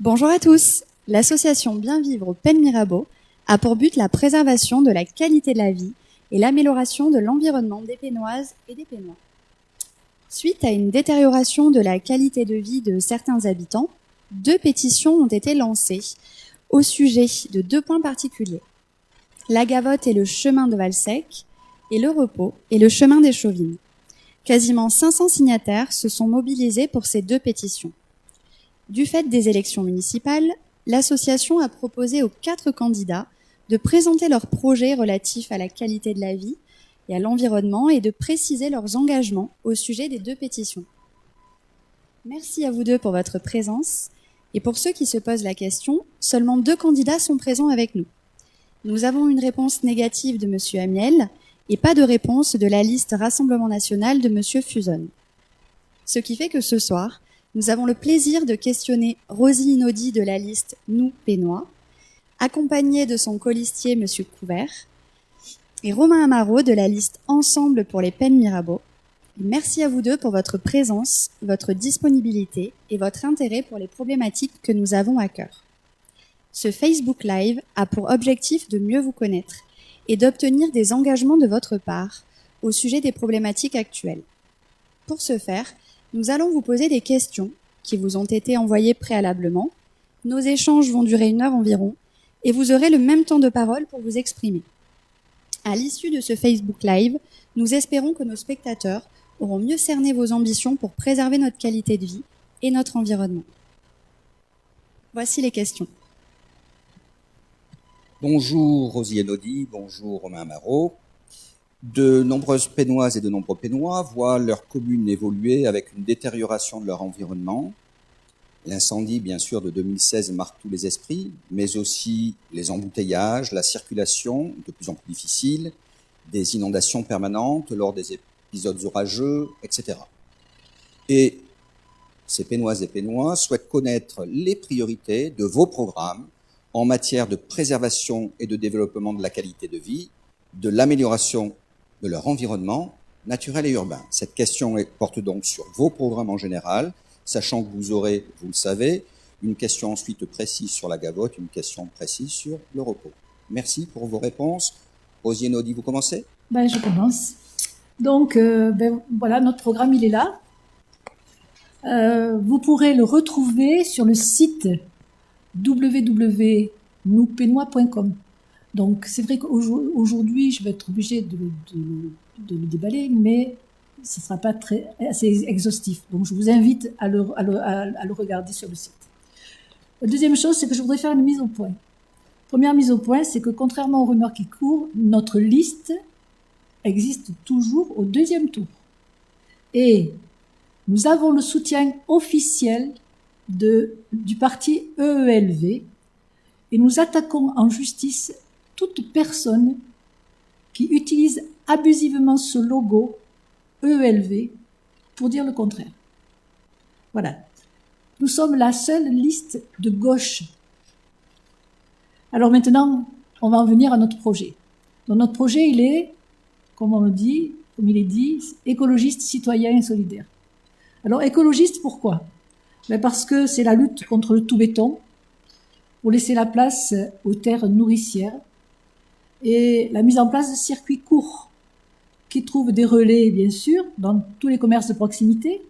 Bonjour à tous. L'association Bien Vivre au Pen Mirabeau a pour but la préservation de la qualité de la vie et l'amélioration de l'environnement des Pénoises et des Pénois. Suite à une détérioration de la qualité de vie de certains habitants, 2 pétitions ont été lancées au sujet de 2 points particuliers. La Gavotte et le chemin de Valsec et le Repos et le chemin des Chauvines. Quasiment 500 signataires se sont mobilisés pour ces 2 pétitions. Du fait des élections municipales, l'association a proposé aux 4 candidats de présenter leurs projets relatifs à la qualité de la vie et à l'environnement et de préciser leurs engagements au sujet des 2 pétitions. Merci à vous 2 pour votre présence. Et pour ceux qui se posent la question, seulement 2 candidats sont présents avec nous. Nous avons une réponse négative de M. Amiel et pas de réponse de la liste Rassemblement National de M. Fusone. Ce qui fait que ce soir, nous avons le plaisir de questionner Rosie Inaudi de la liste Nous Pénois, accompagnée de son colistier M. Couvert, et Romain Amaro de la liste Ensemble pour les Pen Mirabeau. Et merci à vous 2 pour votre présence, votre disponibilité et votre intérêt pour les problématiques que nous avons à cœur. Ce Facebook Live a pour objectif de mieux vous connaître et d'obtenir des engagements de votre part au sujet des problématiques actuelles. Pour ce faire, nous allons vous poser des questions qui vous ont été envoyées préalablement. Nos échanges vont durer 1 heure environ et vous aurez le même temps de parole pour vous exprimer. À l'issue de ce Facebook Live, nous espérons que nos spectateurs auront mieux cerné vos ambitions pour préserver notre qualité de vie et notre environnement. Voici les questions. Bonjour Rosie Inaudi, bonjour Romain Amaro. De nombreuses Pénoises et de nombreux Pénois voient leur commune évoluer avec une détérioration de leur environnement. L'incendie, bien sûr, de 2016 marque tous les esprits, mais aussi les embouteillages, la circulation de plus en plus difficile, des inondations permanentes lors des épisodes orageux, etc. Et ces Pénoises et Pénois souhaitent connaître les priorités de vos programmes en matière de préservation et de développement de la qualité de vie, de l'amélioration de leur environnement naturel et urbain. Cette question porte donc sur vos programmes en général, sachant que vous aurez, vous le savez, une question ensuite précise sur la Gavotte, une question précise sur le Repos. Merci pour vos réponses. Rosie Inaudi, vous commencez ? Je commence. Donc, voilà, notre programme, il est là. Vous pourrez le retrouver sur le site www.noupénois.com. Donc, c'est vrai qu'aujourd'hui, je vais être obligée de le déballer, mais ce ne sera pas assez exhaustif. Donc, je vous invite à le regarder sur le site. La deuxième chose, c'est que je voudrais faire une mise au point. Première mise au point, c'est que contrairement aux rumeurs qui courent, notre liste existe toujours au 2e tour. Et nous avons le soutien officiel du parti EELV et nous attaquons en justice toute personne qui utilise abusivement ce logo EELV pour dire le contraire. Voilà. Nous sommes la seule liste de gauche. Alors maintenant, on va en venir à notre projet. Donc notre projet, il est, comme il est dit, écologiste, citoyen et solidaire. Alors écologiste, pourquoi ? Parce que c'est la lutte contre le tout béton, pour laisser la place aux terres nourricières, et la mise en place de circuits courts qui trouvent des relais, bien sûr, dans tous les commerces de proximité,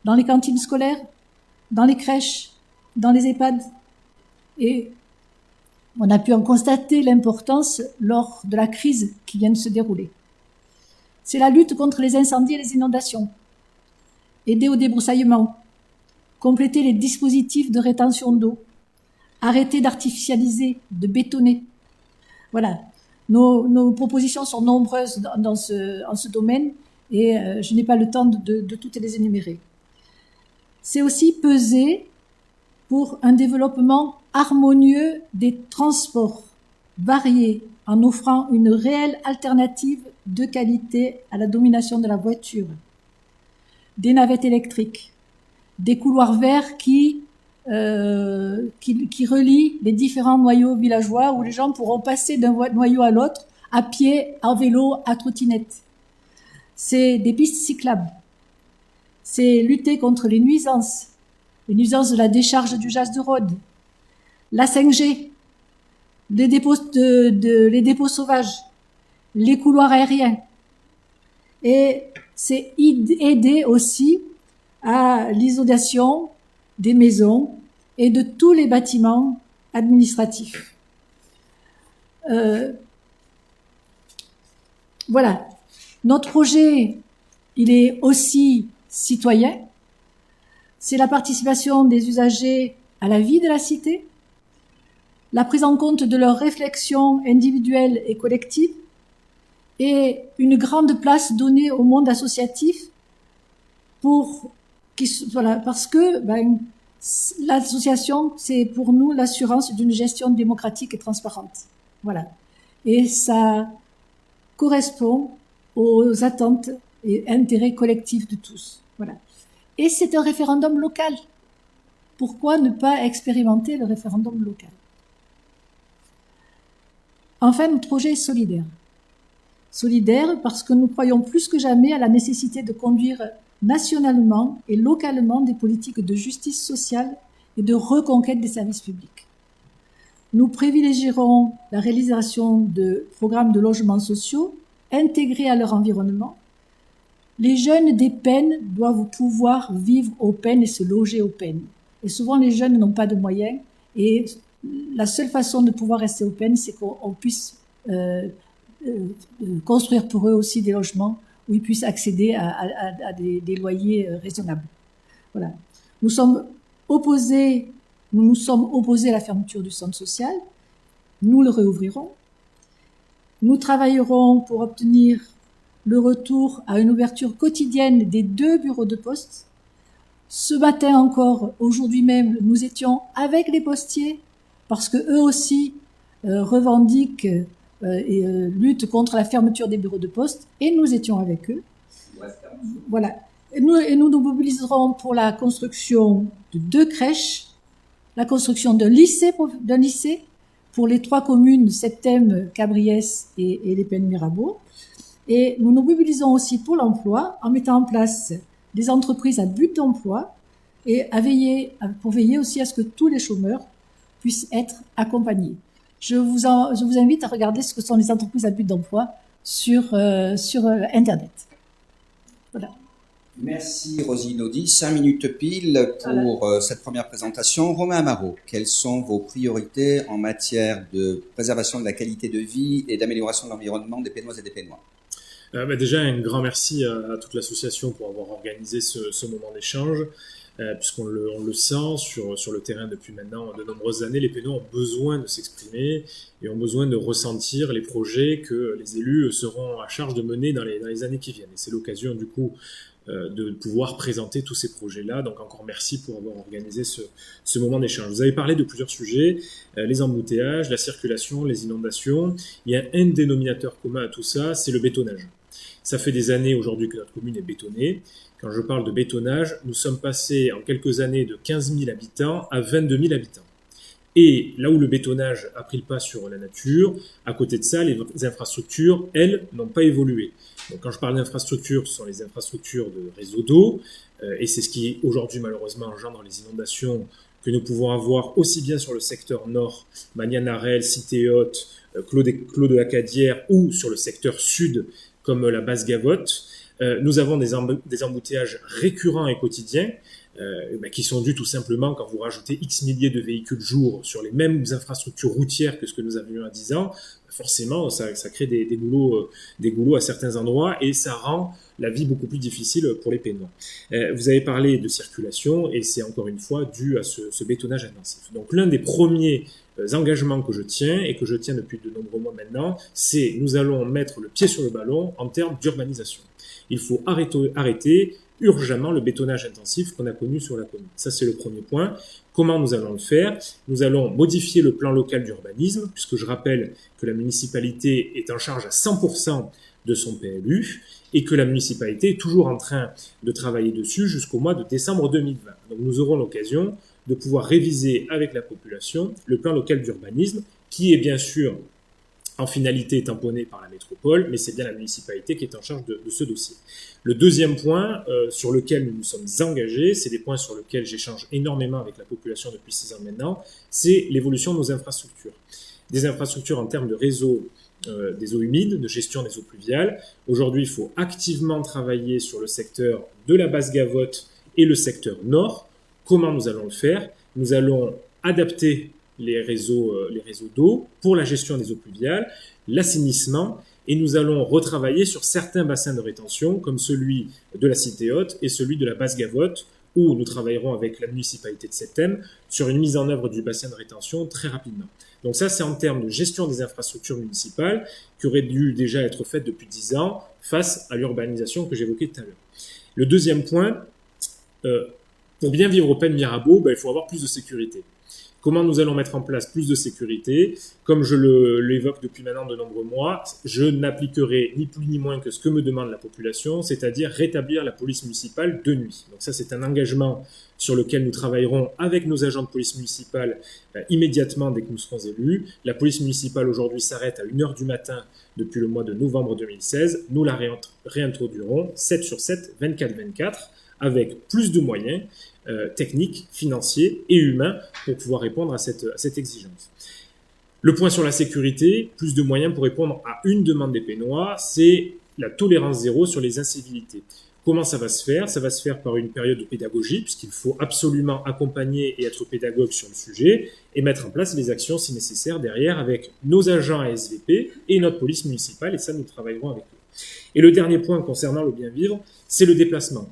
dans les cantines scolaires, dans les crèches, dans les EHPAD. Et on a pu en constater l'importance lors de la crise qui vient de se dérouler. C'est la lutte contre les incendies et les inondations, aider au débroussaillement, compléter les dispositifs de rétention d'eau, arrêter d'artificialiser, de bétonner. Voilà. Nos propositions sont nombreuses en ce domaine et je n'ai pas le temps de toutes les énumérer. C'est aussi peser pour un développement harmonieux des transports variés en offrant une réelle alternative de qualité à la domination de la voiture. Des navettes électriques, des couloirs verts qui relient les différents noyaux villageois où les gens pourront passer d'un noyau à l'autre à pied, en vélo, à trottinette. C'est des pistes cyclables. C'est lutter contre les nuisances, les nuisances de la décharge du gaz de Rhôde, la 5G, les dépôts sauvages, les couloirs aériens. Et c'est aider aussi à l'isolation des maisons et de tous les bâtiments administratifs. Voilà. Notre projet, il est aussi citoyen. C'est la participation des usagers à la vie de la cité, la prise en compte de leurs réflexions individuelles et collectives, et une grande place donnée au monde associatif parce que l'association, c'est pour nous l'assurance d'une gestion démocratique et transparente. Voilà. Et ça correspond aux attentes et intérêts collectifs de tous. Voilà. Et c'est un référendum local. Pourquoi ne pas expérimenter le référendum local? Enfin, notre projet est solidaire. Solidaire parce que nous croyons plus que jamais à la nécessité de conduire nationalement et localement des politiques de justice sociale et de reconquête des services publics. Nous privilégierons la réalisation de programmes de logements sociaux intégrés à leur environnement. Les jeunes des peines doivent pouvoir vivre aux peines et se loger aux peines. Et souvent, les jeunes n'ont pas de moyens et la seule façon de pouvoir rester aux peines, c'est qu'on puisse construire pour eux aussi des logements où ils puissent accéder à des loyers raisonnables. Voilà. Nous nous sommes opposés à la fermeture du centre social. Nous le réouvrirons. Nous travaillerons pour obtenir le retour à une ouverture quotidienne des 2 bureaux de poste. Ce matin encore, aujourd'hui même, nous étions avec les postiers parce que eux aussi revendiquent et luttent contre la fermeture des bureaux de poste, et nous étions avec eux. Voilà. Et nous nous mobiliserons pour la construction de 2 crèches, la construction d'un lycée pour les 3 communes, Septem, Cabriès et les Pennes Mirabeau. Et nous nous mobilisons aussi pour l'emploi en mettant en place des entreprises à but d'emploi et pour veiller aussi à ce que tous les chômeurs puissent être accompagnés. Je vous invite à regarder ce que sont les entreprises à but d'emploi sur Internet. Voilà. Merci Roselyne Audy. 5 minutes pile pour cette première présentation. Romain Amaro, quelles sont vos priorités en matière de préservation de la qualité de vie et d'amélioration de l'environnement des Pénoises et des Pénois? Déjà, un grand merci à toute l'association pour avoir organisé ce moment d'échange. Puisqu'on le sent sur le terrain depuis maintenant de nombreuses années, les Pénois ont besoin de s'exprimer et ont besoin de ressentir les projets que les élus seront à charge de mener dans les années qui viennent. Et c'est l'occasion du coup de pouvoir présenter tous ces projets-là. Donc encore merci pour avoir organisé ce moment d'échange. Vous avez parlé de plusieurs sujets, les embouteillages, la circulation, les inondations. Il y a un dénominateur commun à tout ça, c'est le bétonnage. Ça fait des années aujourd'hui que notre commune est bétonnée. Quand je parle de bétonnage, nous sommes passés en quelques années de 15 000 habitants à 22 000 habitants. Et là où le bétonnage a pris le pas sur la nature, à côté de ça, les infrastructures, elles, n'ont pas évolué. Donc quand je parle d'infrastructures, ce sont les infrastructures de réseau d'eau, et c'est ce qui aujourd'hui malheureusement engendre les inondations que nous pouvons avoir aussi bien sur le secteur nord, Magnan-Arel, Cité Haute, Clos de la Cadière, ou sur le secteur sud, comme la Basse-Gavotte. Nous avons des embouteillages récurrents et quotidiens qui sont dus tout simplement quand vous rajoutez X milliers de véhicules jour sur les mêmes infrastructures routières que ce que nous avions il y a 10 ans. Forcément, ça crée des goulots à certains endroits et ça rend la vie beaucoup plus difficile pour les Pénois. Vous avez parlé de circulation et c'est encore une fois dû à ce bétonnage intensif. Donc l'un des premiers engagements que je tiens et que je tiens depuis de nombreux mois maintenant, c'est nous allons mettre le pied sur le ballon en termes d'urbanisation. Il faut arrêter urgemment le bétonnage intensif qu'on a connu sur la commune. Ça, c'est le premier point. Comment nous allons le faire? Nous allons modifier le plan local d'urbanisme, puisque je rappelle que la municipalité est en charge à 100% de son PLU et que la municipalité est toujours en train de travailler dessus jusqu'au mois de décembre 2020. Donc nous aurons l'occasion de pouvoir réviser avec la population le plan local d'urbanisme qui est bien sûr en finalité tamponnée par la métropole, mais c'est bien la municipalité qui est en charge de ce dossier. Le deuxième point sur lequel nous nous sommes engagés, c'est des points sur lesquels j'échange énormément avec la population depuis 6 ans maintenant, c'est l'évolution de nos infrastructures. Des infrastructures en termes de réseau des eaux humides, de gestion des eaux pluviales. Aujourd'hui, il faut activement travailler sur le secteur de la Basse-Gavotte et le secteur nord. Comment nous allons le faire? Nous allons adapter les réseaux d'eau pour la gestion des eaux pluviales, l'assainissement, et nous allons retravailler sur certains bassins de rétention, comme celui de la Cité Haute et celui de la Basse-Gavotte, où nous travaillerons avec la municipalité de Septem sur une mise en œuvre du bassin de rétention très rapidement. Donc ça, c'est en termes de gestion des infrastructures municipales qui auraient dû déjà être faites depuis 10 ans face à l'urbanisation que j'évoquais tout à l'heure. Le deuxième point, pour bien vivre au Pen Mirabeau, il faut avoir plus de sécurité. Comment nous allons mettre en place plus de sécurité? Comme je l'évoque depuis maintenant de nombreux mois, je n'appliquerai ni plus ni moins que ce que me demande la population, c'est-à-dire rétablir la police municipale de nuit. Donc ça, c'est un engagement sur lequel nous travaillerons avec nos agents de police municipale immédiatement dès que nous serons élus. La police municipale aujourd'hui s'arrête à 1h du matin depuis le mois de novembre 2016. Nous la réintroduirons 7 sur 7, 24/24, avec plus de moyens techniques, financiers et humains pour pouvoir répondre à cette exigence. Le point sur la sécurité, plus de moyens pour répondre à une demande des Pénois, c'est la tolérance zéro sur les incivilités. Comment ça va se faire? Ça va se faire par une période de pédagogie, puisqu'il faut absolument accompagner et être pédagogue sur le sujet, et mettre en place les actions si nécessaire derrière avec nos agents ASVP et notre police municipale, et ça nous travaillerons avec eux. Et le dernier point concernant le bien vivre, c'est le déplacement.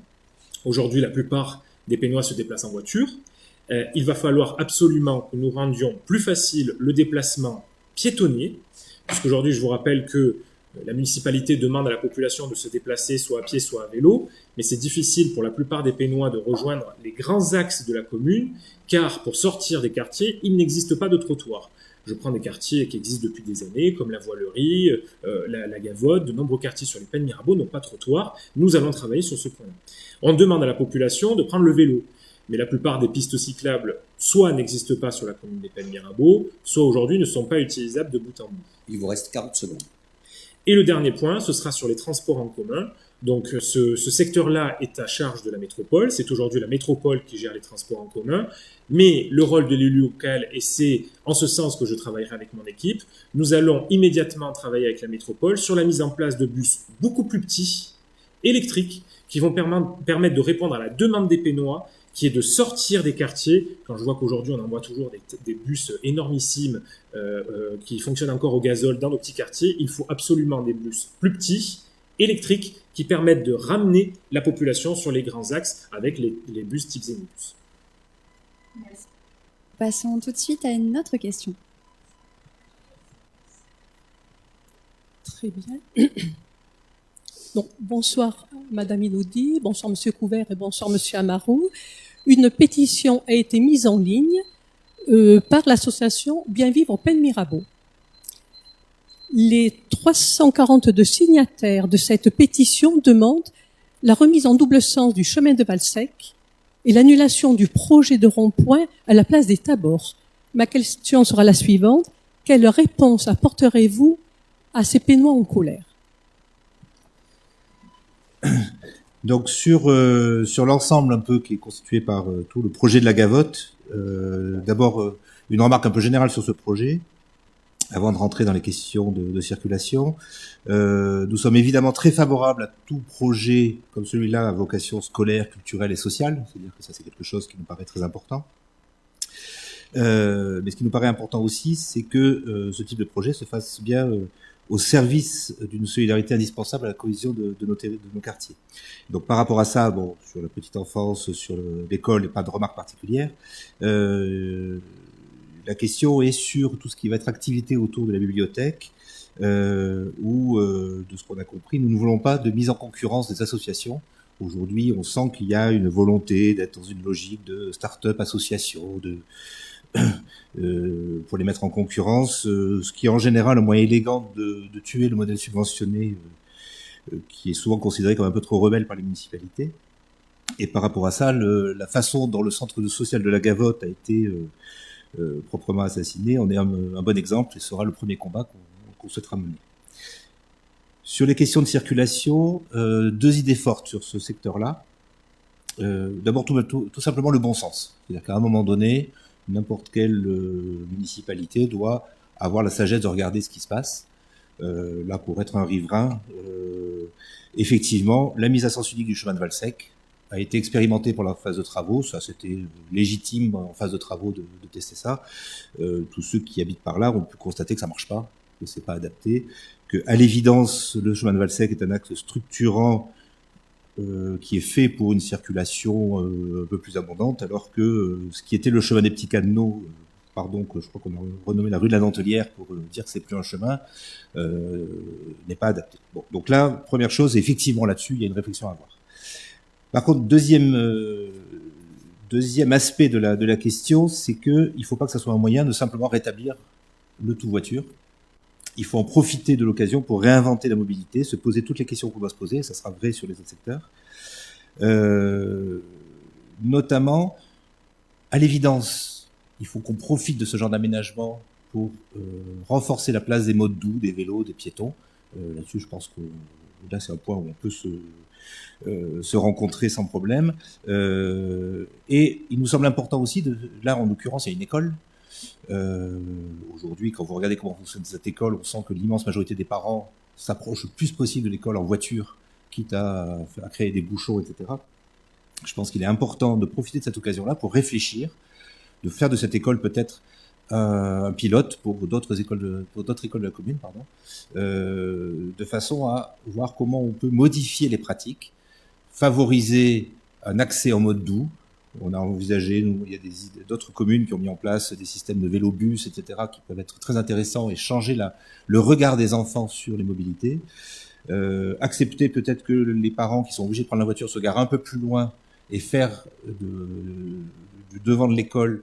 Aujourd'hui, la plupart des Pénois se déplacent en voiture. Il va falloir absolument que nous rendions plus facile le déplacement piétonnier, puisqu'aujourd'hui, je vous rappelle que la municipalité demande à la population de se déplacer soit à pied, soit à vélo, mais c'est difficile pour la plupart des Pénois de rejoindre les grands axes de la commune, car pour sortir des quartiers, il n'existe pas de trottoir. Je prends des quartiers qui existent depuis des années, comme la Voilerie, la Gavotte, de nombreux quartiers sur les Pen Mirabeau n'ont pas de trottoir. Nous allons travailler sur ce point-là. On demande à la population de prendre le vélo, mais la plupart des pistes cyclables soit n'existent pas sur la commune des Pen Mirabeau, soit aujourd'hui ne sont pas utilisables de bout en bout. Il vous reste 40 secondes. Et le dernier point, ce sera sur les transports en commun. Donc ce secteur-là est à charge de la métropole. C'est aujourd'hui la métropole qui gère les transports en commun. Mais le rôle de l'élu local, et c'est en ce sens que je travaillerai avec mon équipe, nous allons immédiatement travailler avec la métropole sur la mise en place de bus beaucoup plus petits, électriques, qui vont permettre de répondre à la demande des Pénois, qui est de sortir des quartiers. Quand je vois qu'aujourd'hui on envoie toujours des bus énormissimes qui fonctionnent encore au gazole dans nos petits quartiers, il faut absolument des bus plus petits, électriques, qui permettent de ramener la population sur les grands axes avec les bus type Zénibus. Merci. Passons tout de suite à une autre question. Très bien. Donc, bonsoir Madame Elodie, bonsoir Monsieur Couvert et bonsoir Monsieur Amaro. Une pétition a été mise en ligne par l'association Bien Vivre au Pen Mirabeau. Les 342 signataires de cette pétition demandent la remise en double sens du chemin de Valsec et l'annulation du projet de rond-point à la place des Tabords. Ma question sera la suivante. Quelle réponse apporterez-vous à ces Pénois en colère? Donc sur l'ensemble un peu qui est constitué par tout le projet de la Gavotte, d'abord une remarque un peu générale sur ce projet, avant de rentrer dans les questions de circulation. Nous sommes évidemment très favorables à tout projet comme celui-là à vocation scolaire, culturelle et sociale, c'est-à-dire que ça c'est quelque chose qui nous paraît très important. Mais ce qui nous paraît important aussi, c'est que ce type de projet se fasse bien au service d'une solidarité indispensable à la cohésion de nos quartiers. Donc par rapport à ça, bon, sur la petite enfance, sur l'école, il n'y a pas de remarque particulière. La question est sur tout ce qui va être activité autour de la bibliothèque, où, de ce qu'on a compris, nous ne voulons pas de mise en concurrence des associations. Aujourd'hui, on sent qu'il y a une volonté d'être dans une logique de start-up association, pour les mettre en concurrence, ce qui est en général un moyen élégant de tuer le modèle subventionné, qui est souvent considéré comme un peu trop rebelle par les municipalités. Et par rapport à ça, la façon dont le centre social de la Gavotte a été proprement assassiné en est un bon exemple et sera le premier combat qu'on souhaitera mener. Sur les questions de circulation, deux idées fortes sur ce secteur-là. D'abord, tout simplement le bon sens. C'est-à-dire qu'à un moment donné, n'importe quelle municipalité doit avoir la sagesse de regarder ce qui se passe. Là, pour être un riverain, effectivement, la mise à sens unique du chemin de Valsec a été expérimentée pour la phase de travaux. Ça, c'était légitime en phase de travaux de tester ça. Tous ceux qui habitent par là ont pu constater que ça marche pas, que c'est pas adapté, que à l'évidence, le chemin de Valsec est un axe structurant qui est fait pour une circulation un peu plus abondante, alors que ce qui était le chemin des petits cadeneaux, que je crois qu'on a renommé la rue de la Dentelière pour dire que c'est plus un chemin, n'est pas adapté. Bon, donc là, première chose, effectivement là-dessus, il y a une réflexion à avoir. Par contre, deuxième aspect de la question, c'est que il faut pas que ça soit un moyen de simplement rétablir le tout voiture. Il faut en profiter de l'occasion pour réinventer la mobilité, se poser toutes les questions qu'on doit se poser, et ça sera vrai sur les autres secteurs. Notamment, à l'évidence, il faut qu'on profite de ce genre d'aménagement pour renforcer la place des modes doux, des vélos, des piétons. Là-dessus, je pense que là, c'est un point où on peut se rencontrer sans problème. Et il nous semble important aussi, là, en l'occurrence, il y a une école. Aujourd'hui, quand vous regardez comment fonctionne cette école, on sent que l'immense majorité des parents s'approchent le plus possible de l'école en voiture, quitte à créer des bouchons, etc. Je pense qu'il est important de profiter de cette occasion-là pour réfléchir, de faire de cette école peut-être un pilote pour d'autres écoles de la commune, de façon à voir comment on peut modifier les pratiques, favoriser un accès en mode doux. On a envisagé, il y a d'autres communes qui ont mis en place des systèmes de vélobus, etc., qui peuvent être très intéressants et changer le regard des enfants sur les mobilités. Accepter peut-être que les parents qui sont obligés de prendre la voiture se garent un peu plus loin et faire du devant de l'école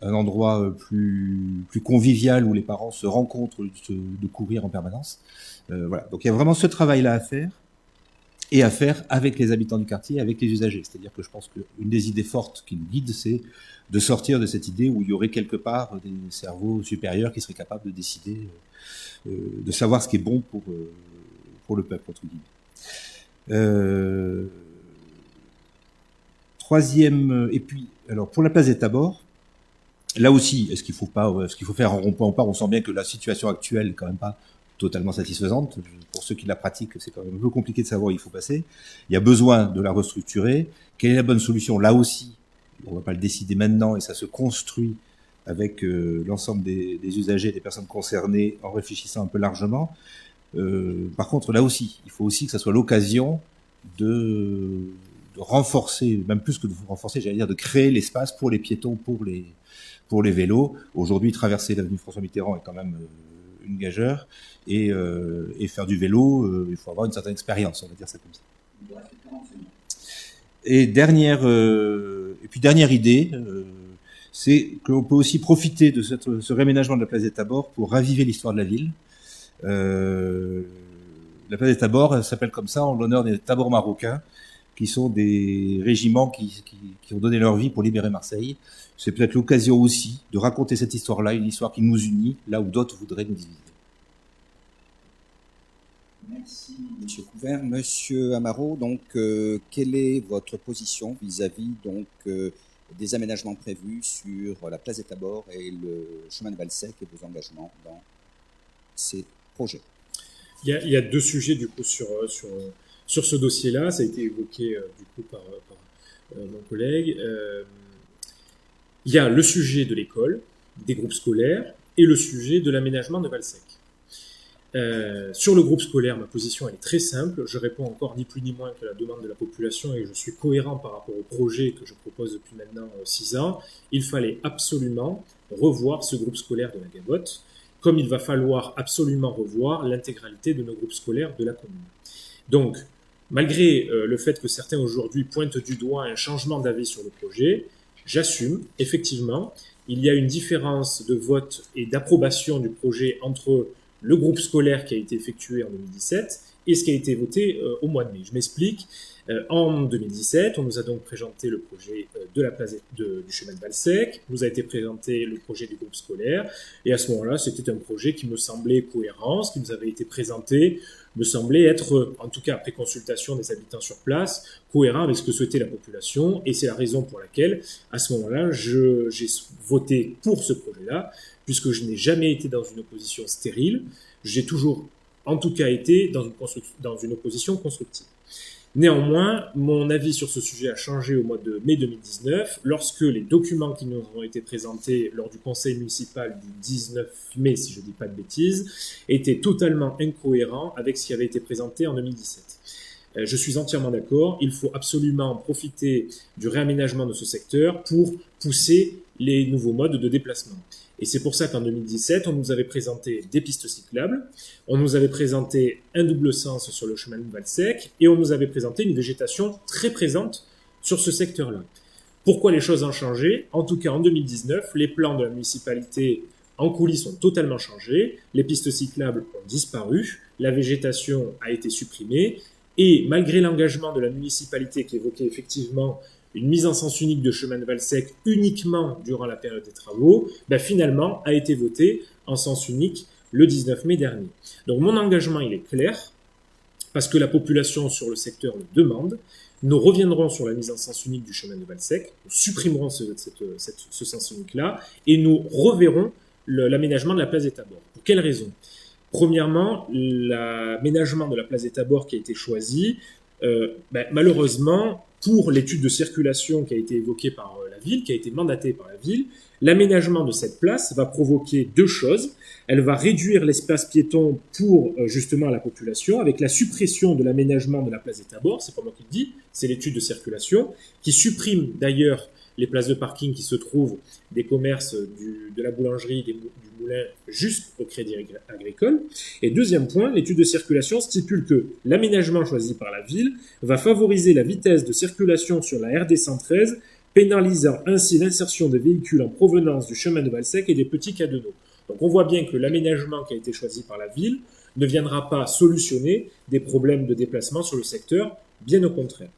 un endroit plus convivial où les parents se rencontrent de courir en permanence. Voilà. Donc il y a vraiment ce travail-là à faire. Et à faire avec les habitants du quartier, avec les usagers. C'est-à-dire que je pense qu'une des idées fortes qui nous guide, c'est de sortir de cette idée où il y aurait quelque part des cerveaux supérieurs qui seraient capables de décider, de savoir ce qui est bon pour le peuple, entre guillemets. Troisième, et puis, alors pour la place des Tabords, là aussi, est-ce qu'il faut faire un rond-point ou pas? On sent bien que la situation actuelle est quand même pas totalement satisfaisante. Pour ceux qui la pratiquent, c'est quand même un peu compliqué de savoir où il faut passer. Il y a besoin de la restructurer. Quelle est la bonne solution? Là aussi, on va pas le décider maintenant et ça se construit avec l'ensemble des usagers et des personnes concernées en réfléchissant un peu largement. Par contre, là aussi, il faut aussi que ça soit l'occasion de renforcer, même plus que de renforcer, j'allais dire de créer l'espace pour les piétons, pour les vélos. Aujourd'hui, traverser l'avenue François Mitterrand est quand même une gageure, et faire du vélo, il faut avoir une certaine expérience, on va dire ça comme ça. Et dernière idée, c'est qu'on peut aussi profiter de ce réaménagement de la place des Tabords pour raviver l'histoire de la ville. La place des Tabords s'appelle comme ça en l'honneur des Tabords marocains, qui sont des régiments qui ont donné leur vie pour libérer Marseille. C'est peut-être l'occasion aussi de raconter cette histoire-là, une histoire qui nous unit, là où d'autres voudraient nous diviser. Merci, Monsieur Couvert. Monsieur Amaro, donc, quelle est votre position vis-à-vis donc des aménagements prévus sur la place des Tabords et le chemin de Valsec et vos engagements dans ces projets? Il y a deux sujets du coup sur ce dossier-là. Ça a été évoqué du coup par mon collègue. Il y a le sujet de l'école, des groupes scolaires, et le sujet de l'aménagement de Valsec. Sur le groupe scolaire, ma position elle est très simple. Je réponds encore ni plus ni moins que la demande de la population et je suis cohérent par rapport au projet que je propose depuis maintenant 6 ans. Il fallait absolument revoir ce groupe scolaire de la Gavotte, comme il va falloir absolument revoir l'intégralité de nos groupes scolaires de la commune. Donc, malgré le fait que certains aujourd'hui pointent du doigt un changement d'avis sur le projet, j'assume, effectivement, il y a une différence de vote et d'approbation du projet entre le groupe scolaire qui a été effectué en 2017 et ce qui a été voté au mois de mai. Je m'explique. En 2017, on nous a donc présenté le projet de la place du chemin de Valsec, nous a été présenté le projet du groupe scolaire, et à ce moment-là, c'était un projet qui me semblait cohérent, ce qui nous avait été présenté me semblait être, en tout cas après consultation des habitants sur place, cohérent avec ce que souhaitait la population, et c'est la raison pour laquelle, à ce moment-là, j'ai voté pour ce projet-là, puisque je n'ai jamais été dans une opposition stérile, j'ai toujours, en tout cas, été dans une opposition constructive. Néanmoins, mon avis sur ce sujet a changé au mois de mai 2019, lorsque les documents qui nous ont été présentés lors du conseil municipal du 19 mai, si je ne dis pas de bêtises, étaient totalement incohérents avec ce qui avait été présenté en 2017. Je suis entièrement d'accord, il faut absolument profiter du réaménagement de ce secteur pour pousser les nouveaux modes de déplacement. Et c'est pour ça qu'en 2017, on nous avait présenté des pistes cyclables, on nous avait présenté un double sens sur le chemin de Valsec, et on nous avait présenté une végétation très présente sur ce secteur-là. Pourquoi les choses ont changé? En tout cas, en 2019, les plans de la municipalité en coulisses ont totalement changé, les pistes cyclables ont disparu, la végétation a été supprimée, et malgré l'engagement de la municipalité qui évoquait effectivement une mise en sens unique de chemin de Valsec uniquement durant la période des travaux, finalement a été votée en sens unique le 19 mai dernier. Donc mon engagement, il est clair, parce que la population sur le secteur le demande. Nous reviendrons sur la mise en sens unique du chemin de Valsec, nous supprimerons ce sens unique-là, et nous reverrons l'aménagement de la place des Tabords. Pour quelles raisons? Premièrement, l'aménagement de la place des Tabords qui a été choisi, malheureusement, pour l'étude de circulation qui a été évoquée par la ville, qui a été mandatée par la ville, l'aménagement de cette place va provoquer deux choses. Elle va réduire l'espace piéton pour justement la population, avec la suppression de l'aménagement de la place des Tabords, c'est pas moi qui le dis, c'est l'étude de circulation, qui supprime d'ailleurs les places de parking qui se trouvent des commerces de la boulangerie, du moulin jusqu'au crédit agricole. Et deuxième point, l'étude de circulation stipule que l'aménagement choisi par la ville va favoriser la vitesse de circulation sur la RD 113, pénalisant ainsi l'insertion des véhicules en provenance du chemin de Valsec et des petits cadeneaux. Donc on voit bien que l'aménagement qui a été choisi par la ville ne viendra pas solutionner des problèmes de déplacement sur le secteur, bien au contraire.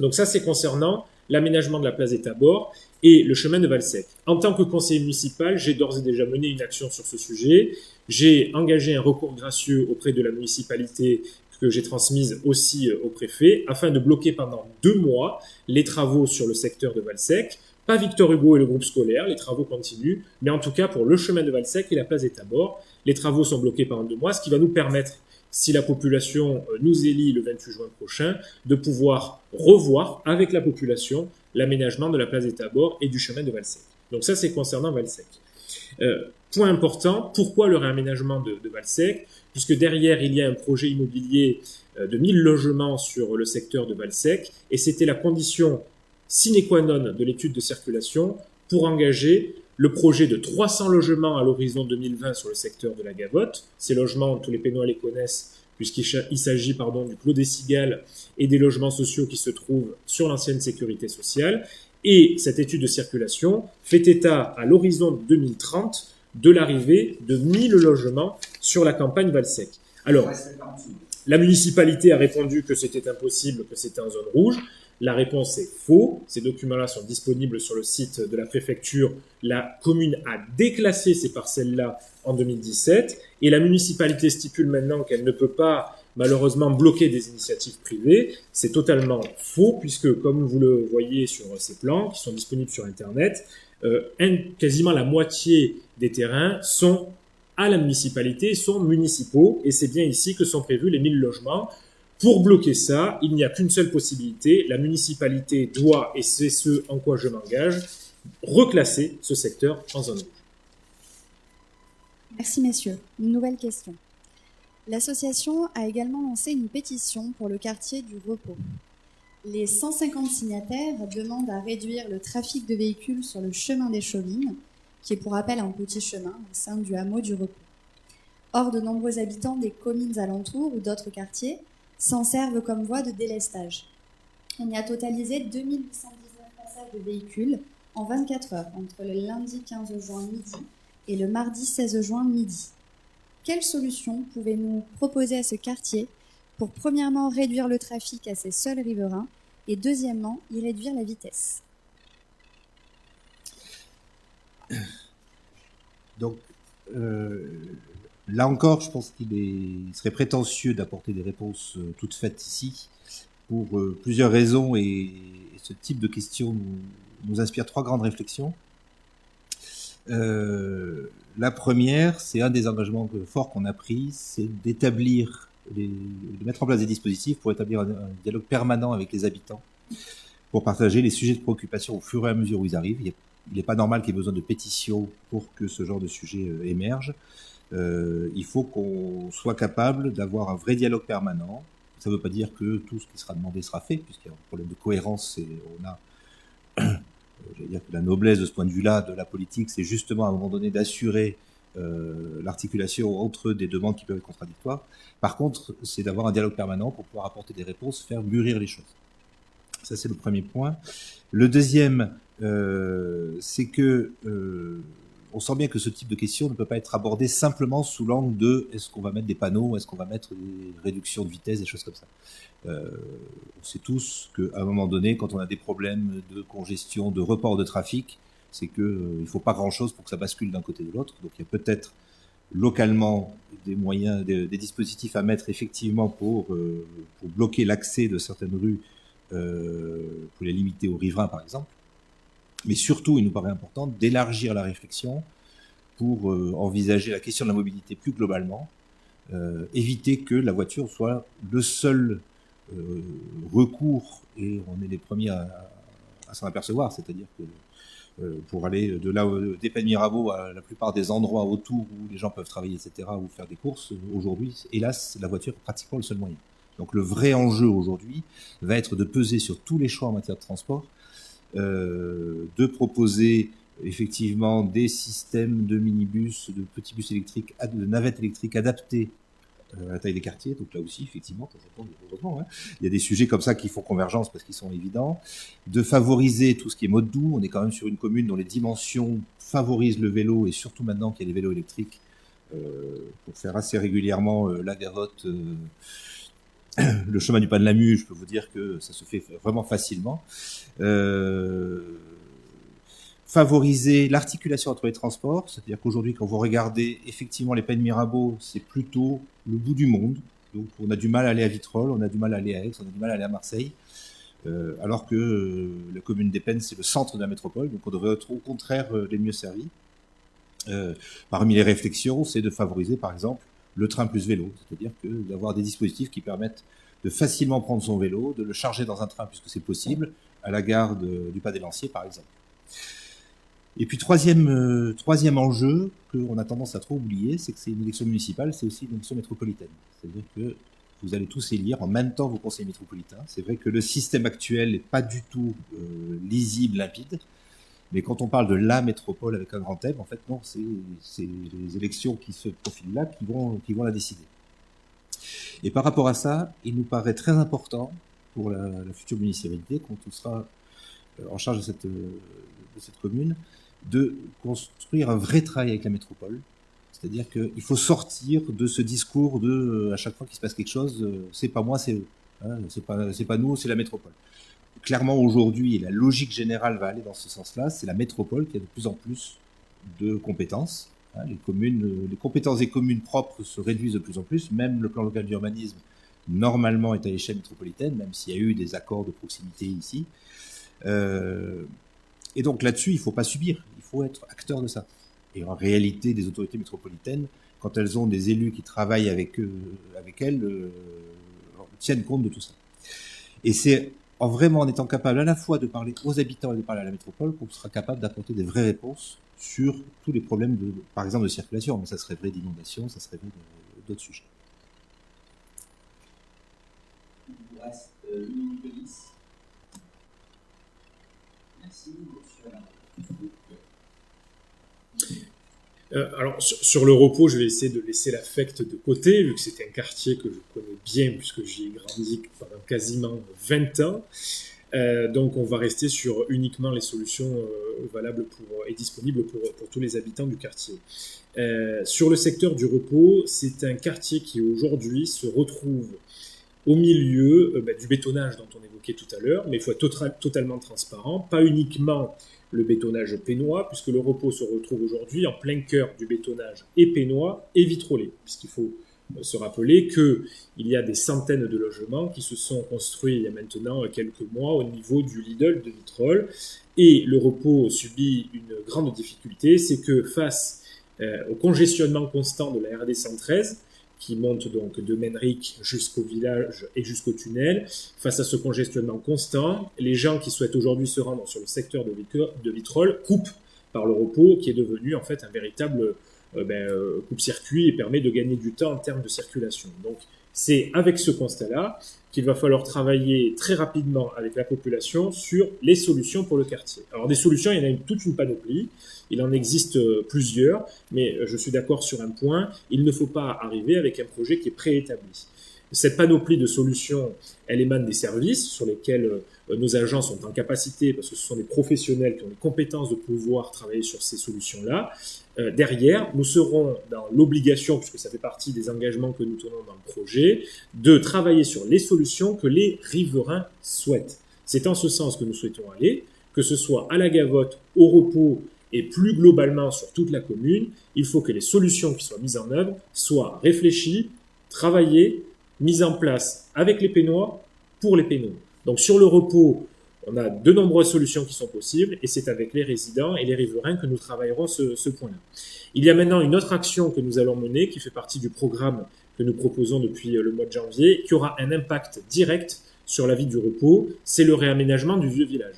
Donc ça, c'est concernant l'aménagement de la place des Tabords et le chemin de Valsec. En tant que conseiller municipal, j'ai d'ores et déjà mené une action sur ce sujet. J'ai engagé un recours gracieux auprès de la municipalité que j'ai transmise aussi au préfet afin de bloquer pendant 2 mois les travaux sur le secteur de Valsec. Pas Victor Hugo et le groupe scolaire, les travaux continuent, mais en tout cas pour le chemin de Valsec et la place des Tabords, les travaux sont bloqués pendant 2 mois, ce qui va nous permettre, si la population nous élit le 28 juin prochain, de pouvoir revoir avec la population l'aménagement de la place des Tabords et du chemin de Valsec. Donc ça, c'est concernant Valsec. Point important, pourquoi le réaménagement de Valsec? Puisque derrière, il y a un projet immobilier de 1000 logements sur le secteur de Valsec, et c'était la condition sine qua non de l'étude de circulation pour engager le projet de 300 logements à l'horizon 2020 sur le secteur de la Gavotte. Ces logements, tous les Pénois les connaissent, puisqu'il s'agit du Clos des Cigales et des logements sociaux qui se trouvent sur l'ancienne sécurité sociale. Et cette étude de circulation fait état à l'horizon 2030 de l'arrivée de 1000 logements sur la campagne Valsec. Alors, la municipalité a répondu que c'était impossible, que c'était en zone rouge. La réponse est faux. Ces documents-là sont disponibles sur le site de la préfecture. La commune a déclassé ces parcelles-là en 2017 et la municipalité stipule maintenant qu'elle ne peut pas malheureusement bloquer des initiatives privées. C'est totalement faux puisque, comme vous le voyez sur ces plans qui sont disponibles sur Internet, quasiment la moitié des terrains sont à la municipalité, sont municipaux et c'est bien ici que sont prévus les 1000 logements. Pour bloquer ça, il n'y a qu'une seule possibilité. La municipalité doit, et c'est ce en quoi je m'engage, reclasser ce secteur en zone rouge. Merci messieurs. Une nouvelle question. L'association a également lancé une pétition pour le quartier du Repos. Les 150 signataires demandent à réduire le trafic de véhicules sur le chemin des Chauvines, qui est pour rappel un petit chemin au sein du hameau du Repos. Or, de nombreux habitants des communes alentours ou d'autres quartiers s'en servent comme voie de délestage. On y a totalisé 2819 passages de véhicules en 24 heures, entre le lundi 15 juin midi et le mardi 16 juin midi. Quelle solution pouvez-nous proposer à ce quartier pour premièrement réduire le trafic à ses seuls riverains et deuxièmement y réduire la vitesse. Donc, là encore, je pense qu'il serait prétentieux d'apporter des réponses toutes faites ici, pour plusieurs raisons, et ce type de questions nous inspire trois grandes réflexions. La première, c'est un des engagements forts qu'on a pris, c'est de mettre en place des dispositifs pour établir un dialogue permanent avec les habitants, pour partager les sujets de préoccupation au fur et à mesure où ils arrivent. Il n'est pas normal qu'il y ait besoin de pétitions pour que ce genre de sujet émerge. Il faut qu'on soit capable d'avoir un vrai dialogue permanent. Ça ne veut pas dire que tout ce qui sera demandé sera fait, puisqu'il y a un problème de cohérence, et on a, j'allais dire que la noblesse de ce point de vue-là de la politique, c'est justement à un moment donné d'assurer l'articulation entre des demandes qui peuvent être contradictoires. Par contre, c'est d'avoir un dialogue permanent pour pouvoir apporter des réponses, faire mûrir les choses. Ça, c'est le premier point. Le deuxième, c'est que on sent bien que ce type de question ne peut pas être abordé simplement sous l'angle de est-ce qu'on va mettre des panneaux, est-ce qu'on va mettre des réductions de vitesse, des choses comme ça. On sait tous qu'à un moment donné, quand on a des problèmes de congestion, de report de trafic, c'est que il faut pas grand-chose pour que ça bascule d'un côté ou de l'autre. Donc il y a peut-être localement des moyens, des dispositifs à mettre effectivement pour bloquer l'accès de certaines rues, pour les limiter aux riverains par exemple. Mais surtout, il nous paraît important d'élargir la réflexion pour envisager la question de la mobilité plus globalement, éviter que la voiture soit le seul recours, et on est les premiers à s'en apercevoir, c'est-à-dire que pour aller de là des Pennes Mirabeau à la plupart des endroits autour où les gens peuvent travailler, etc., ou faire des courses, aujourd'hui, hélas, la voiture est pratiquement le seul moyen. Donc le vrai enjeu aujourd'hui va être de peser sur tous les choix en matière de transport, de proposer effectivement des systèmes de minibus, de petits bus électriques, de navettes électriques adaptés à la taille des quartiers. Donc là aussi, effectivement, heureusement, il y a des sujets comme ça qui font convergence parce qu'ils sont évidents. De favoriser tout ce qui est mode doux. On est quand même sur une commune dont les dimensions favorisent le vélo, et surtout maintenant qu'il y a des vélos électriques, pour faire assez régulièrement la Gavotte, le chemin du Pas de la Mue, je peux vous dire que ça se fait vraiment facilement. Favoriser l'articulation entre les transports, c'est-à-dire qu'aujourd'hui, quand vous regardez effectivement les Pennes Mirabeau, c'est plutôt le bout du monde. Donc on a du mal à aller à Vitrolles, on a du mal à aller à Aix, on a du mal à aller à Marseille, alors que la commune des Pennes, c'est le centre de la métropole, donc on devrait être au contraire les mieux servis. Parmi les réflexions, c'est de favoriser par exemple le train plus vélo, c'est-à-dire que d'avoir des dispositifs qui permettent de facilement prendre son vélo, de le charger dans un train puisque c'est possible, à la gare du Pas des Lanciers par exemple. Et puis troisième enjeu qu'on a tendance à trop oublier, c'est que c'est une élection municipale, c'est aussi une élection métropolitaine. C'est-à-dire que vous allez tous élire en même temps vos conseillers métropolitains. C'est vrai que le système actuel n'est pas du tout lisible, limpide, mais quand on parle de la métropole avec un grand M, en fait non, c'est les élections qui se profilent là qui vont la décider. Et par rapport à ça, il nous paraît très important pour la future municipalité, quand on sera en charge de cette commune, de construire un vrai travail avec la métropole. C'est-à-dire qu'il faut sortir de ce discours de à chaque fois qu'il se passe quelque chose, c'est pas moi, c'est eux. Hein, c'est pas nous, c'est la métropole. Clairement, aujourd'hui, la logique générale va aller dans ce sens-là. C'est la métropole qui a de plus en plus de compétences. Hein, les compétences des communes propres se réduisent de plus en plus. Même le plan local d'urbanisme, normalement, est à l'échelle métropolitaine, même s'il y a eu des accords de proximité ici. Et donc là-dessus, il ne faut pas subir, il faut être acteur de ça. Et en réalité, des autorités métropolitaines, quand elles ont des élus qui travaillent avec elles, tiennent compte de tout ça. Et c'est en étant capable à la fois de parler aux habitants et de parler à la métropole qu'on sera capable d'apporter des vraies réponses sur tous les problèmes, par exemple, de circulation. Mais ça serait vrai d'inondation, ça serait vrai d'autres sujets. Il vous reste 1 minute 10. Merci, monsieur. Alors, sur le repos, je vais essayer de laisser l'affect de côté, vu que c'est un quartier que je connais bien, puisque j'y ai grandi pendant quasiment 20 ans. Donc, on va rester sur uniquement les solutions valables et disponibles pour tous les habitants du quartier. Sur le secteur du repos, c'est un quartier qui aujourd'hui se retrouve au milieu du bétonnage dont on évoquait tout à l'heure, mais il faut être totalement transparent, pas uniquement le bétonnage pénois, puisque le repos se retrouve aujourd'hui en plein cœur du bétonnage et pénois et vitrolé, puisqu'il faut se rappeler qu'il y a des centaines de logements qui se sont construits il y a maintenant quelques mois au niveau du Lidl de Vitrolles, et le repos subit une grande difficulté, c'est que face au congestionnement constant de la RD 113, qui monte donc de Menric jusqu'au village et jusqu'au tunnel. Face à ce congestionnement constant, les gens qui souhaitent aujourd'hui se rendre sur le secteur de Vitrolles coupent par le repos, qui est devenu en fait un véritable coupe-circuit et permet de gagner du temps en termes de circulation. Donc c'est avec ce constat-là qu'il va falloir travailler très rapidement avec la population sur les solutions pour le quartier. Alors des solutions, il y en a toute une panoplie. Il en existe plusieurs, mais je suis d'accord sur un point, il ne faut pas arriver avec un projet qui est préétabli. Cette panoplie de solutions, elle émane des services sur lesquels nos agents sont en capacité, parce que ce sont des professionnels qui ont les compétences de pouvoir travailler sur ces solutions-là. Derrière, nous serons dans l'obligation, puisque ça fait partie des engagements que nous tenons dans le projet, de travailler sur les solutions que les riverains souhaitent. C'est en ce sens que nous souhaitons aller, que ce soit à la Gavotte, au repos, et plus globalement sur toute la commune, il faut que les solutions qui soient mises en œuvre soient réfléchies, travaillées, mises en place avec les Pénois, pour les Pénois. Donc sur le repos, on a de nombreuses solutions qui sont possibles, et c'est avec les résidents et les riverains que nous travaillerons ce point-là. Il y a maintenant une autre action que nous allons mener, qui fait partie du programme que nous proposons depuis le mois de janvier, qui aura un impact direct sur la vie du repos, c'est le réaménagement du vieux village.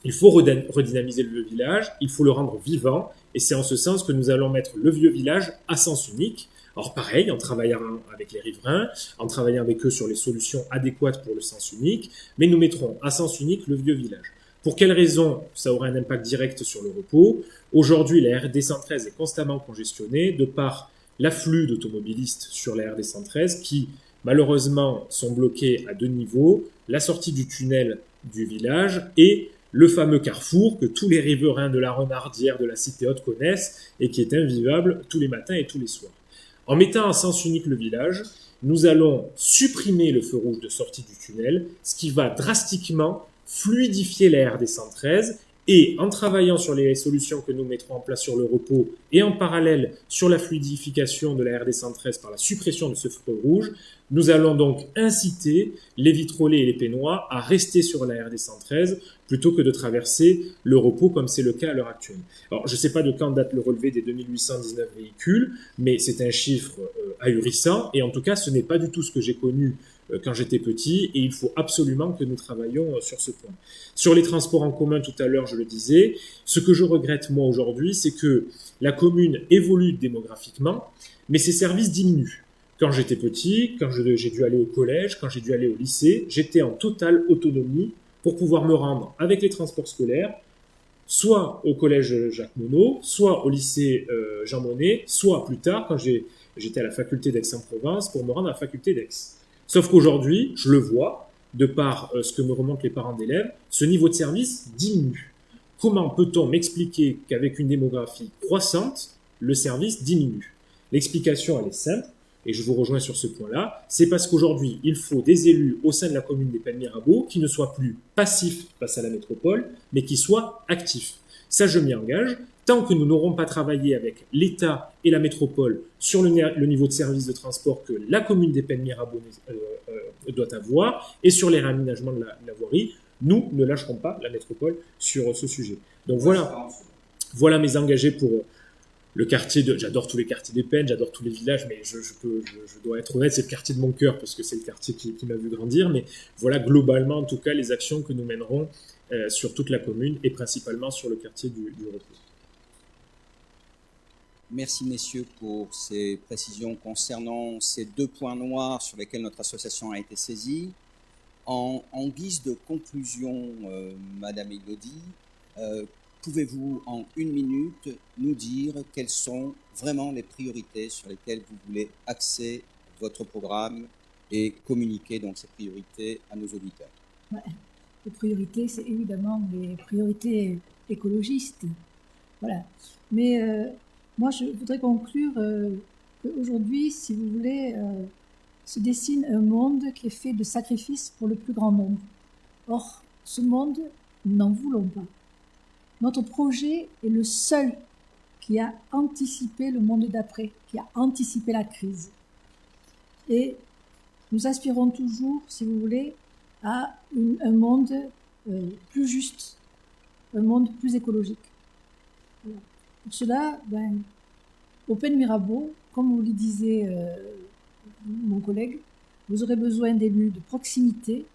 Il faut redynamiser le vieux village, il faut le rendre vivant, et c'est en ce sens que nous allons mettre le vieux village à sens unique. Alors pareil, en travaillant avec les riverains, en travaillant avec eux sur les solutions adéquates pour le sens unique, mais nous mettrons à sens unique le vieux village. Pour quelles raisons ça aura un impact direct sur le repos? Aujourd'hui, la RD 113 est constamment congestionnée de par l'afflux d'automobilistes sur la RD 113 qui, malheureusement, sont bloqués à 2 niveaux, la sortie du tunnel du village et le fameux carrefour que tous les riverains de la Renardière, de la Cité Haute connaissent et qui est invivable tous les matins et tous les soirs. En mettant à sens unique le village, nous allons supprimer le feu rouge de sortie du tunnel, ce qui va drastiquement fluidifier la RD 113 et en travaillant sur les solutions que nous mettrons en place sur le repos et en parallèle sur la fluidification de la RD 113 par la suppression de ce feu rouge, nous allons donc inciter les Vitrolais et les Pénois à rester sur la RD 113 plutôt que de traverser le repos comme c'est le cas à l'heure actuelle. Alors, je ne sais pas de quand date le relevé des 2819 véhicules, mais c'est un chiffre ahurissant, et en tout cas, ce n'est pas du tout ce que j'ai connu quand j'étais petit, et il faut absolument que nous travaillions sur ce point. Sur les transports en commun, tout à l'heure, je le disais, ce que je regrette, moi, aujourd'hui, c'est que la commune évolue démographiquement, mais ses services diminuent. Quand j'étais petit, quand j'ai dû aller au collège, quand j'ai dû aller au lycée, j'étais en totale autonomie pour pouvoir me rendre avec les transports scolaires, soit au collège Jacques Monod, soit au lycée Jean Monnet, soit plus tard, quand j'étais à la faculté d'Aix-en-Provence, pour me rendre à la faculté d'Aix. Sauf qu'aujourd'hui, je le vois, de par ce que me remontent les parents d'élèves, ce niveau de service diminue. Comment peut-on m'expliquer qu'avec une démographie croissante, le service diminue? L'explication, elle est simple, et je vous rejoins sur ce point-là, c'est parce qu'aujourd'hui, il faut des élus au sein de la commune des Pennes-Mirabeau qui ne soient plus passifs face à la métropole, mais qui soient actifs. Ça, je m'y engage. Tant que nous n'aurons pas travaillé avec l'État et la métropole sur le niveau de service de transport que la commune des Pennes-Mirabeau doit avoir, et sur les réaménagements de la voirie, nous ne lâcherons pas la métropole sur ce sujet. Donc voilà mes engagés pour le quartier j'adore tous les quartiers des Pennes, j'adore tous les villages, mais je dois être honnête, c'est le quartier de mon cœur, parce que c'est le quartier qui m'a vu grandir, mais voilà globalement, en tout cas, les actions que nous mènerons sur toute la commune, et principalement sur le quartier du repos. Merci messieurs pour ces précisions concernant ces 2 points noirs sur lesquels notre association a été saisie. En guise de conclusion, Madame Elodie, pouvez-vous en 1 minute nous dire quelles sont vraiment les priorités sur lesquelles vous voulez axer votre programme et communiquer donc ces priorités à nos auditeurs? Les priorités, c'est évidemment les priorités écologistes. Voilà. Mais moi, je voudrais conclure qu'aujourd'hui, si vous voulez, se dessine un monde qui est fait de sacrifices pour le plus grand nombre. Or, ce monde, nous n'en voulons pas. Notre projet est le seul qui a anticipé le monde d'après, qui a anticipé la crise. Et nous aspirons toujours, si vous voulez, à un monde plus juste, un monde plus écologique. Voilà. Pour cela, Open Mirabeau, comme vous le disait mon collègue, vous aurez besoin d'élus de proximité,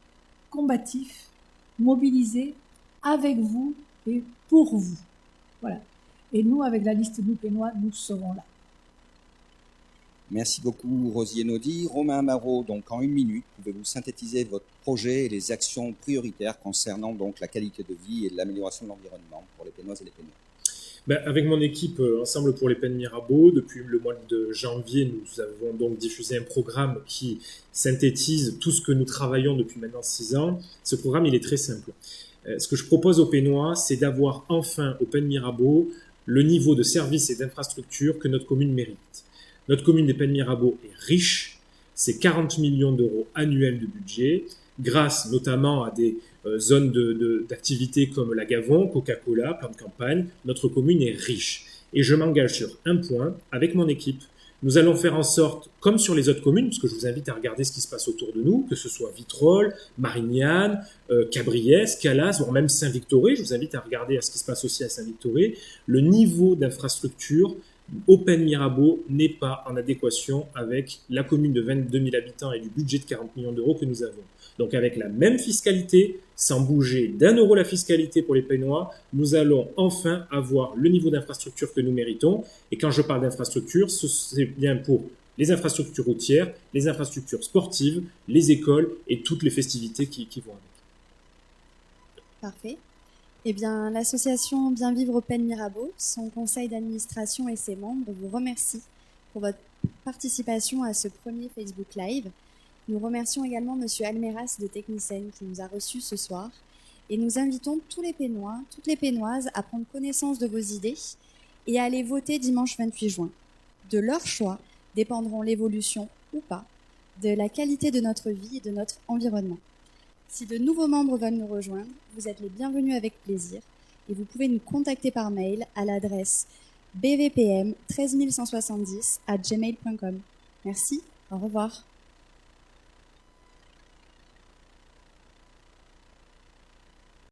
combatifs, mobilisés avec vous et pour vous. Voilà. Et nous, avec la liste Nous Pénois, nous serons là. Merci beaucoup, Rosie Enodi. Romain Amaro, donc en 1 minute, pouvez-vous synthétiser votre projet et les actions prioritaires concernant donc la qualité de vie et l'amélioration de l'environnement pour les Pénoises et les Pénois? Avec mon équipe Ensemble pour les Pennes Mirabeau, depuis le mois de janvier, nous avons donc diffusé un programme qui synthétise tout ce que nous travaillons depuis maintenant 6 ans. Ce programme, il est très simple. Ce que je propose aux Pénois, c'est d'avoir enfin au Pennes Mirabeau le niveau de services et d'infrastructures que notre commune mérite. Notre commune des Pennes Mirabeau est riche, c'est 40 millions d'euros annuels de budget, grâce notamment à des zones d'activité comme la Gavon, Coca-Cola, plan de campagne. Notre commune est riche. Et je m'engage sur un point, avec mon équipe, nous allons faire en sorte, comme sur les autres communes, parce que je vous invite à regarder ce qui se passe autour de nous, que ce soit Vitrolles, Marignane, Cabriès, Calas, voire même Saint-Victoré. Je vous invite à regarder ce qui se passe aussi à Saint-Victoré. Le niveau d'infrastructure au Pennes Mirabeau n'est pas en adéquation avec la commune de 22 000 habitants et du budget de 40 millions d'euros que nous avons. Donc avec la même fiscalité, sans bouger d'1 euro la fiscalité pour les Pénois, nous allons enfin avoir le niveau d'infrastructure que nous méritons. Et quand je parle d'infrastructure, c'est bien pour les infrastructures routières, les infrastructures sportives, les écoles et toutes les festivités qui vont avec. Parfait. Eh bien, l'association Bien Vivre au Pennes Mirabeau, son conseil d'administration et ses membres vous remercient pour votre participation à ce premier Facebook Live. Nous remercions également Monsieur Almeras de Technicène qui nous a reçus ce soir et nous invitons tous les Pénois, toutes les Pénoises à prendre connaissance de vos idées et à aller voter dimanche 28 juin. De leur choix dépendront l'évolution ou pas de la qualité de notre vie et de notre environnement. Si de nouveaux membres veulent nous rejoindre, vous êtes les bienvenus avec plaisir et vous pouvez nous contacter par mail à l'adresse bvpm13170@gmail.com. Merci, au revoir.